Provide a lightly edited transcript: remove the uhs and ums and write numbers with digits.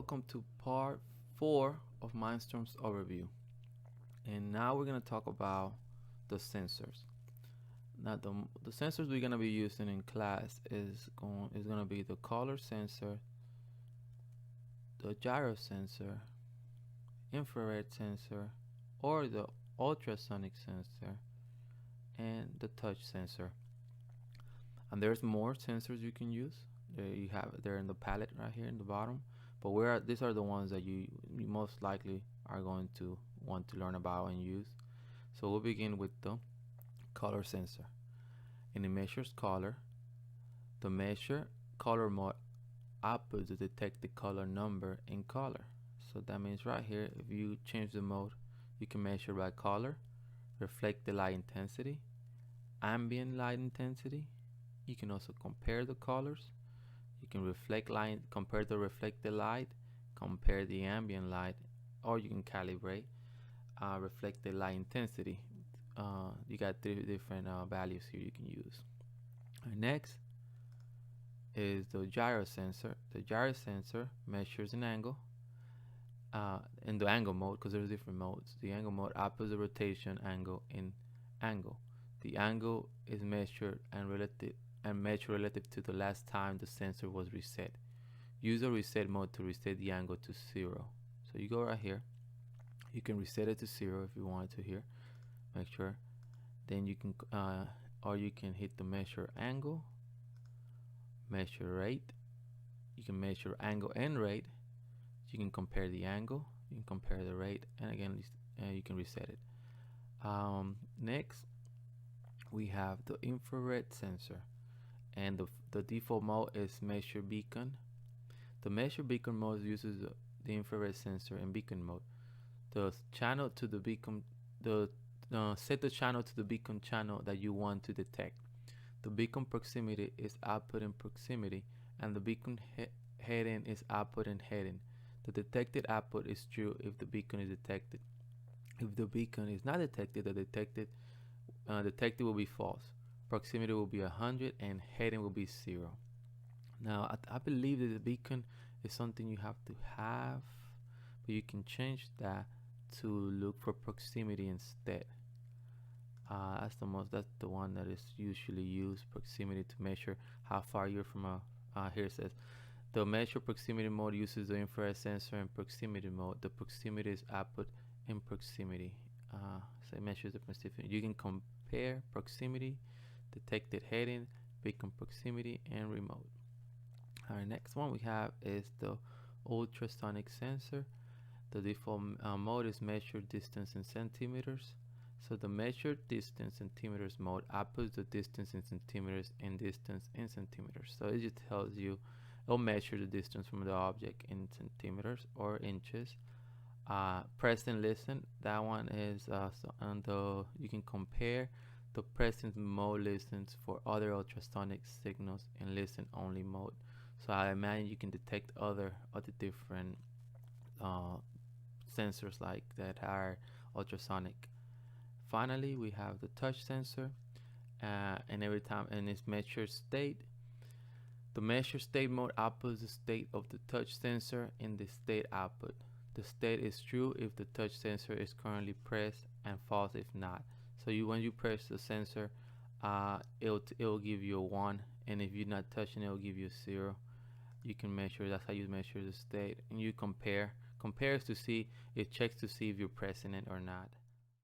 welcome to part 4 of Mindstorm's overview. And now we're going to talk about the sensors. Now the sensors we're going to be using in class is going to be the color sensor, the gyro sensor, infrared sensor, or the ultrasonic sensor, and the touch sensor. And there's more sensors you can use. They're in the palette right here in the bottom. But these are the ones that you most likely are going to want to learn about and use. So we'll begin with the color sensor. And it measures color. The measure color mode outputs to detect the color number in color. So that means right here, if you change the mode, you can measure by color, reflect the light intensity, ambient light intensity. You can also compare the colors. You can compare the reflected light, compare the ambient light, or you can calibrate reflected light intensity. You got three different values here you can use. Next is the gyro sensor. The gyro sensor measures an angle in the angle mode, because there's different modes. The angle mode outputs the rotation angle in angle. The angle is measured and measure relative to the last time the sensor was reset. Use the reset mode to reset the angle to 0. So you go right here, you can reset it to 0 if you wanted to here. Make sure. Then you can or you can hit the measure angle, measure rate. You can measure angle and rate. You can compare the angle, you can compare the rate, and again you can reset it. Next we have the infrared sensor. And the default mode is measure beacon. The measure beacon mode uses the infrared sensor in beacon mode. The channel to the beacon, set the channel to the beacon channel that you want to detect. The beacon proximity is output in proximity, and the beacon heading is output in heading. The detected output is true if the beacon is detected. If the beacon is not detected, the detected will be false. Proximity will be 100 and heading will be 0. Now I believe that the beacon is something you have to have, but you can change that to look for proximity instead. That's the one that is usually used, proximity, to measure how far you're from here it says the measure proximity mode uses the infrared sensor in proximity mode. The proximity is output in proximity. So it measures the proximity. You can compare proximity, detected heading, beacon proximity, and remote. Our next one we have is the ultrasonic sensor. The default mode is measured distance in centimeters. So the measured distance centimeters mode outputs the distance in centimeters and distance in centimeters. So it just tells you, it'll measure the distance from the object in centimeters or inches. Press and listen, that one is you can compare the presence mode listens for other ultrasonic signals in listen only mode. So I imagine you can detect other different sensors like that are ultrasonic. Finally, we have the touch sensor, and every time in its measure state. The measure state mode outputs the state of the touch sensor in the state output. The state is true if the touch sensor is currently pressed, and false if not. So when you press the sensor, it'll give you a 1, and if you're not touching, it'll give you a 0. You can measure. That's how you measure the state, and you compares to see, it checks to see if you're pressing it or not.